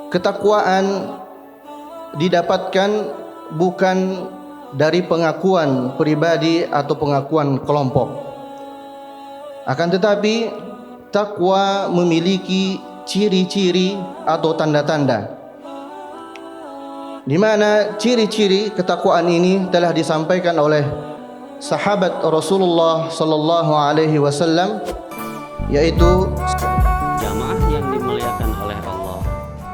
ketakwaan didapatkan bukan dari pengakuan pribadi atau pengakuan kelompok. Akan tetapi takwa memiliki ciri-ciri atau tanda-tanda, di mana ciri-ciri ketakwaan ini telah disampaikan oleh sahabat Rasulullah sallallahu alaihi wasallam, yaitu jamaah yang dimuliakan oleh Allah.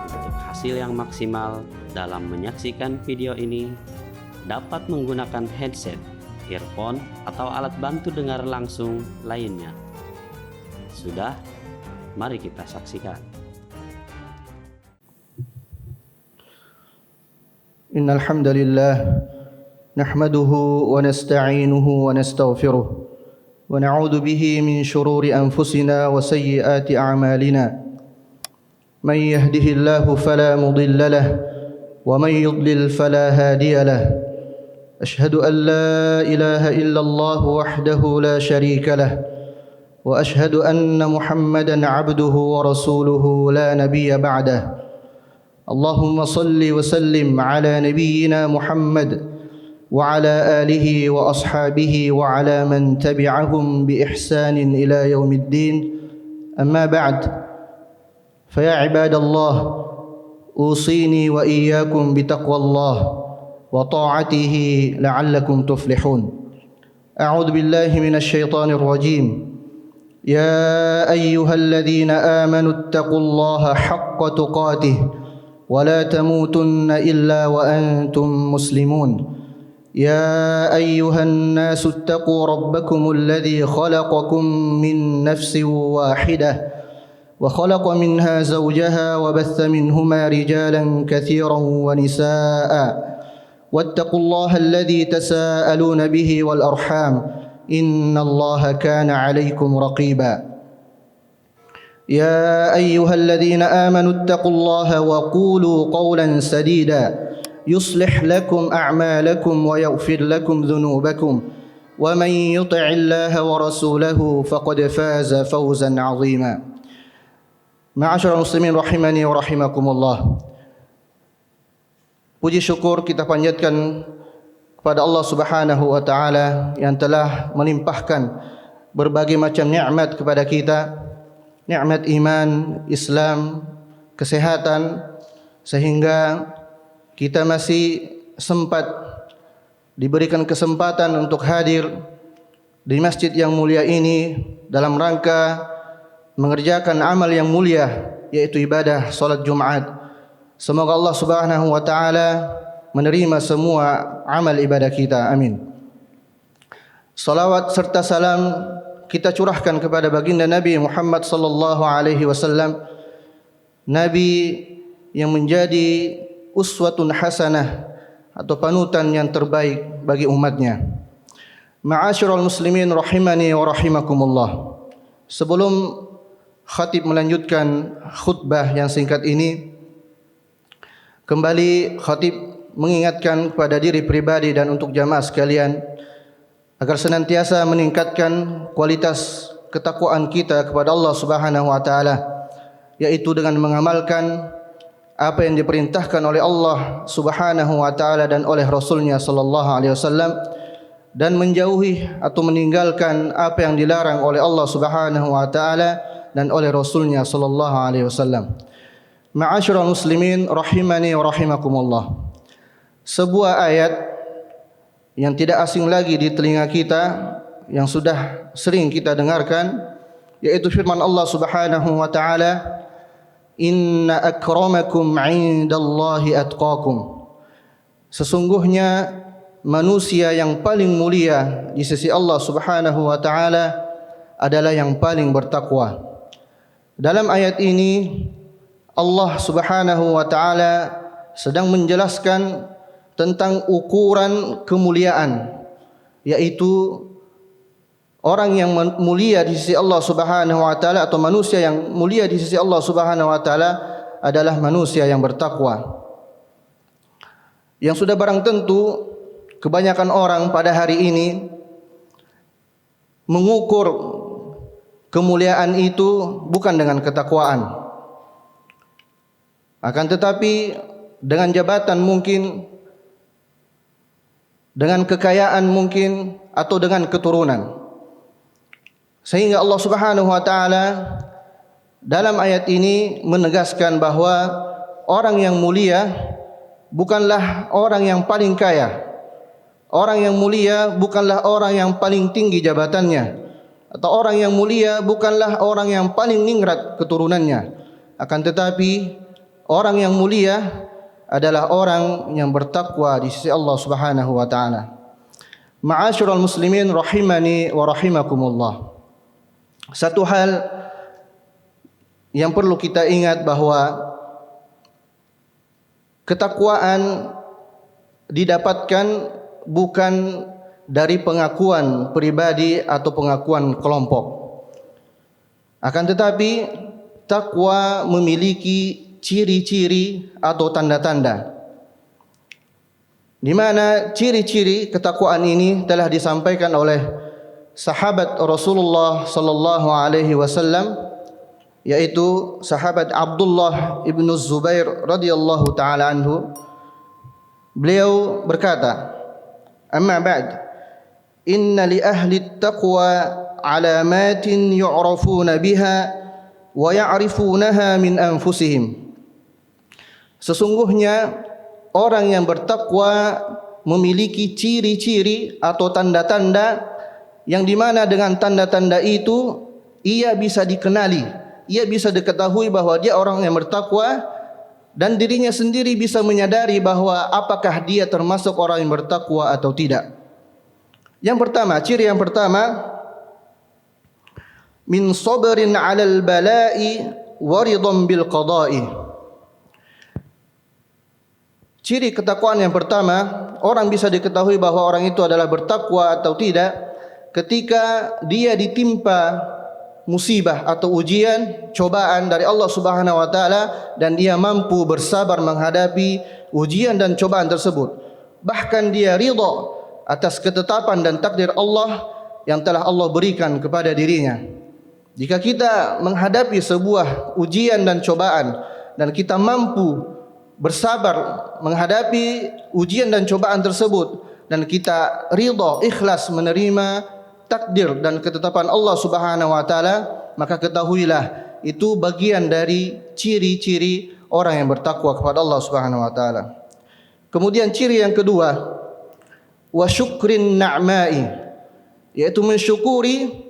Untuk hasil yang maksimal dalam menyaksikan video ini, dapat menggunakan headset, earphone, atau alat bantu dengar langsung lainnya. Sudah, mari kita saksikan. Innal hamdalillah nahmaduhu wa nasta'inuhu wa nastaghfiruh wa na'udzu bihi min shururi anfusina wa sayyiati a'malina. Man yahdihillahu fala mudilla lahu wa man yudlil fala hadiya lahu. Ashhadu an la ilaha illallah wahdahu la sharika lahu wa ashhadu anna Muhammadan 'abduhu wa rasuluhu la nabiyya ba'dahu. Allahumma salli wa sallim ala nabiyyina Muhammad wa ala alihi wa ashabihi wa ala man tabi'ahum bi ihsanin ila yaumiddin. Amma ba'd, fa ya ibadallah, usini wa iyyakum bi taqwallah wa ta'atihi la'allakum tuflihun. A'udzu billahi minasy syaithanir rajim. Ya ayyuhalladzina amanu ittaqullaha haqqa tuqatih ولا تموتن إلا وأنتم مسلمون. يا أيها الناس اتقوا ربكم الذي خلقكم من نفس واحدة وخلق منها زوجها وبث منهما رجالا كثيرا ونساء واتقوا الله الذي تساءلون به والأرحام إن الله كان عليكم رقيبا. يا أيها الذين آمنوا اتقوا الله وقولوا قولا سديدا يصلح لكم أعمالكم ويغفر لكم ذنوبكم ومن يطع الله ورسوله فقد فاز فوزا عظيما. Ma'asyiral muslimin rahimani wa rahimakumullah. Puji syukur kita panjatkan kepada Allah Subhanahu wa taala yang telah melimpahkan berbagai macam nikmat kepada kita. Nikmat iman, Islam, kesehatan, sehingga kita masih sempat diberikan kesempatan untuk hadir di masjid yang mulia ini dalam rangka mengerjakan amal yang mulia, yaitu ibadah salat Jumat. Semoga Allah Subhanahu wa taala menerima semua amal ibadah kita. Amin. Salawat serta salam kita curahkan kepada baginda Nabi Muhammad sallallahu alaihi wasallam, Nabi yang menjadi uswatun hasanah atau panutan yang terbaik bagi umatnya. Ma'asyiral muslimin rahimani wa rahimakumullah. Sebelum khatib melanjutkan khutbah yang singkat ini, kembali khatib mengingatkan kepada diri pribadi dan untuk jamaah sekalian agar senantiasa meningkatkan kualitas ketakwaan kita kepada Allah Subhanahu wa taala, yaitu dengan mengamalkan apa yang diperintahkan oleh Allah Subhanahu wa taala dan oleh Rasulnya sallallahu alaihi wasallam, dan menjauhi atau meninggalkan apa yang dilarang oleh Allah Subhanahu wa taala dan oleh Rasulnya sallallahu alaihi wasallam. Ma'asyiral muslimin rahimani wa rahimakumullah. Sebuah ayat yang tidak asing lagi di telinga kita, yang sudah sering kita dengarkan, yaitu firman Allah Subhanahu wa taala, inna akramakum 'indallahi atqakum. Sesungguhnya manusia yang paling mulia di sisi Allah Subhanahu wa taala adalah yang paling bertakwa. Dalam ayat ini Allah Subhanahu wa taala sedang menjelaskan tentang ukuran kemuliaan, yaitu orang yang mulia di sisi Allah Subhanahu wa taala atau manusia yang mulia di sisi Allah Subhanahu wa taala adalah manusia yang bertakwa. Yang sudah barang tentu kebanyakan orang pada hari ini mengukur kemuliaan itu bukan dengan ketakwaan. Akan tetapi dengan jabatan mungkin, dengan kekayaan mungkin, atau dengan keturunan. Sehingga Allah Subhanahu wa taala dalam ayat ini menegaskan bahwa orang yang mulia bukanlah orang yang paling kaya. Orang yang mulia bukanlah orang yang paling tinggi jabatannya, atau orang yang mulia bukanlah orang yang paling ningrat keturunannya. Akan tetapi orang yang mulia adalah orang yang bertakwa di sisi Allah Subhanahu wa taala. Ma'asyiral muslimin rahimani wa rahimakumullah. Satu hal yang perlu kita ingat bahwa ketakwaan didapatkan bukan dari pengakuan pribadi atau pengakuan kelompok. Akan tetapi takwa memiliki ciri-ciri atau tanda-tanda, di mana ciri-ciri ketakwaan ini telah disampaikan oleh sahabat Rasulullah sallallahu alaihi wasallam, yaitu sahabat Abdullah ibn Zubair radhiyallahu taala anhu. Beliau berkata, "Amma ba'd, inna li ahli at-taqwa alamatin yu'rafuna biha wa ya'rifunaha min anfusihim." Sesungguhnya orang yang bertakwa memiliki ciri-ciri atau tanda-tanda yang dimana dengan tanda-tanda itu ia bisa dikenali, ia bisa diketahui bahwa dia orang yang bertakwa, dan dirinya sendiri bisa menyadari bahwa apakah dia termasuk orang yang bertakwa atau tidak. Yang pertama, ciri yang pertama, min sabrin 'alal bala'i wa ridhan bil qada'i. Ciri ketakwaan yang pertama, orang bisa diketahui bahwa orang itu adalah bertakwa atau tidak ketika dia ditimpa musibah atau ujian, cobaan dari Allah Subhanahu wa taala, dan dia mampu bersabar menghadapi ujian dan cobaan tersebut. Bahkan dia ridha atas ketetapan dan takdir Allah yang telah Allah berikan kepada dirinya. Jika kita menghadapi sebuah ujian dan cobaan dan kita mampu bersabar menghadapi ujian dan cobaan tersebut, dan kita ridha, ikhlas menerima takdir dan ketetapan Allah Subhanahu wa taala, maka ketahuilah itu bagian dari ciri-ciri orang yang bertakwa kepada Allah Subhanahu wa taala. Kemudian ciri yang kedua, wa syukrin na'ma'i, yaitu mensyukuri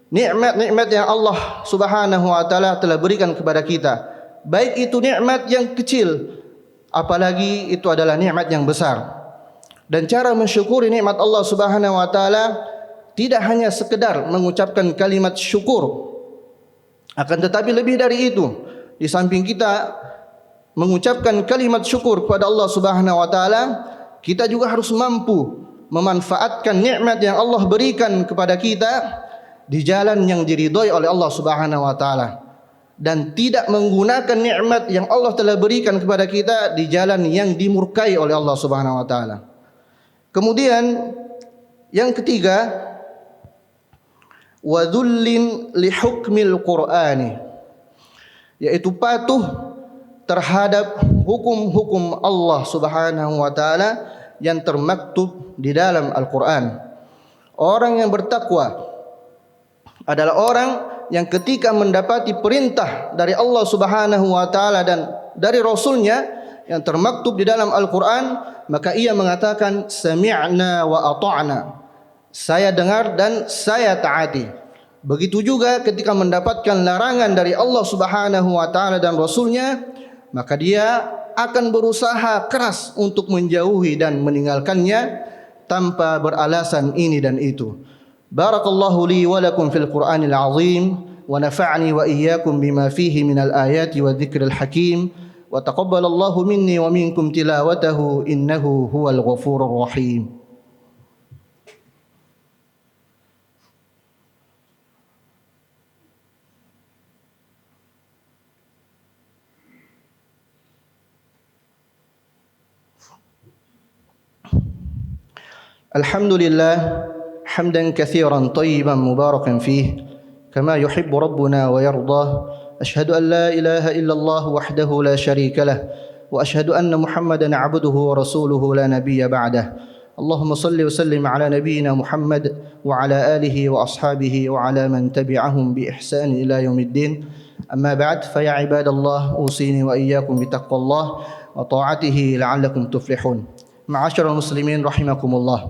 nikmat-nikmat yang Allah Subhanahu wa taala telah berikan kepada kita. Baik itu nikmat yang kecil, apalagi itu adalah nikmat yang besar. Dan cara mensyukuri nikmat Allah Subhanahu wa taala tidak hanya sekedar mengucapkan kalimat syukur, akan tetapi lebih dari itu. Di samping kita mengucapkan kalimat syukur kepada Allah Subhanahu wa taala, kita juga harus mampu memanfaatkan nikmat yang Allah berikan kepada kita di jalan yang diridhai oleh Allah Subhanahu wa taala, dan tidak menggunakan nikmat yang Allah telah berikan kepada kita di jalan yang dimurkai oleh Allah Subhanahu wa taala. Kemudian yang ketiga, wa dhullin li hukmil Qur'ani, yaitu patuh terhadap hukum-hukum Allah Subhanahu wa taala yang termaktub di dalam Al-Qur'an. Orang yang bertakwa adalah orang yang ketika mendapati perintah dari Allah Subhanahu wa taala dan dari Rasulnya yang termaktub di dalam Al-Qur'an, maka ia mengatakan sami'na wa ata'na, saya dengar dan saya taati. Begitu juga ketika mendapatkan larangan dari Allah Subhanahu wa taala dan Rasulnya, maka dia akan berusaha keras untuk menjauhi dan meninggalkannya tanpa beralasan ini dan itu. Barakallahu li wa lakum fil Qur'anil azim, wa nafa'ni wa iyyakum bima fihi minal ayati wa dzikril hakim, wa taqabbalallahu minni wa minkum tilawatahu innahu huwal ghafurur rahim. Alhamdulillah hamdan katsiran tayyiban mubarakan fih kama yuhibbu rabbuna wa yardah, أشهد أن لا إله إلا الله وحده لا شريك له وأشهد أن محمدا عبده ورسوله لا نبي بعده اللهم صل وسلم على نبينا محمد وعلى آله وأصحابه وعلى من تبعهم بإحسان إلى يوم الدين أما بعد فيا عباد الله أوصيني وإياكم بتقوى الله وطاعته لعلكم تفلحون. Ma'asyiral muslimin rahimakumullah.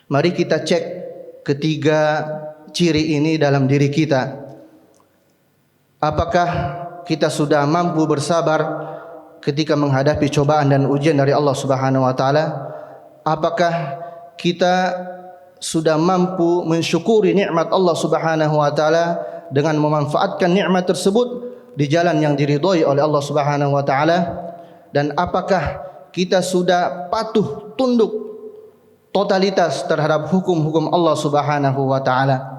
Mari kita cek ketiga ciri ini dalam diri kita. Apakah kita sudah mampu bersabar ketika menghadapi cobaan dan ujian dari Allah Subhanahu wa taala? Apakah kita sudah mampu mensyukuri nikmat Allah Subhanahu wa taala dengan memanfaatkan nikmat tersebut di jalan yang diridhai oleh Allah Subhanahu wa taala? Dan apakah kita sudah patuh tunduk totalitas terhadap hukum-hukum Allah Subhanahu wa taala?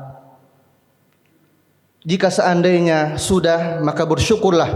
Jika seandainya sudah, maka bersyukurlah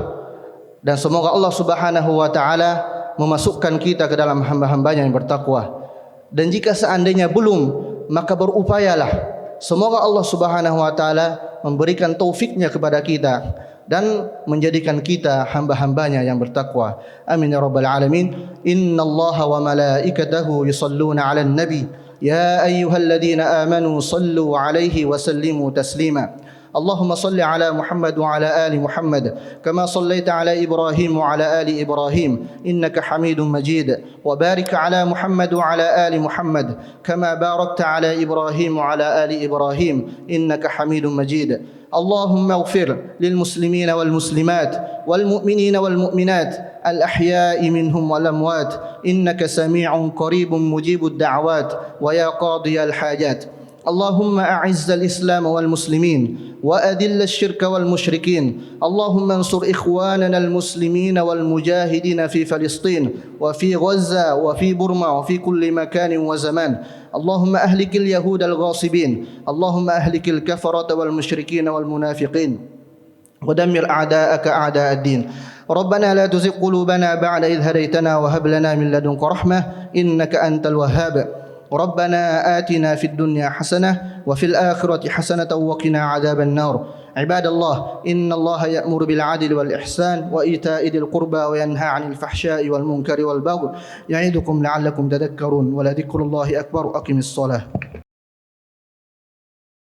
dan semoga Allah Subhanahu wa taala memasukkan kita ke dalam hamba-hambanya yang bertakwa. Dan jika seandainya belum, maka berupayalah semoga Allah Subhanahu wa taala memberikan taufiknya kepada kita dan menjadikan kita hamba-hambanya yang bertakwa. Amin ya rabbal alamin. Innallaha wa malaikatahu yusalluna 'alan nabi ya ayyuhalladzina amanu sallu 'alaihi wa sallimu taslima. اللهم صل على محمد وعلى آل محمد كما صليت على إبراهيم وعلى آل إبراهيم إنك حميد مجيد وبارك على محمد وعلى آل محمد كما باركت على إبراهيم وعلى آل إبراهيم إنك حميد مجيد اللهم اغفر للمسلمين والمسلمات والمؤمنين والمؤمنات الأحياء منهم والأموات إنك سميع قريب مجيب الدعوات ويا قاضي الحاجات اللهم أعز الإسلام والمسلمين وأذل الشرك والمشركين اللهم انصر إخواننا المسلمين والمجاهدين في فلسطين وفي غزة وفي برما وفي كل مكان وزمان اللهم أهلك اليهود الغاصبين اللهم أهلك الكفرة والمشركين والمنافقين ودمر أعداءك أعداء الدين ربنا لا تزغ قلوبنا بعد إذ هديتنا وهب لنا من لدنك رحمة إنك أنت الوهاب ربنا آتنا في الدنيا حسنة وفي الآخرة حسنة وقنا عذاب النار عباد الله إن الله يأمر بالعدل والإحسان وإيتاء ذي القربى وينهى عن الفحشاء والمنكر والبغي يعظكم لعلكم تذكرون ولذكر الله أكبر أقم الصلاة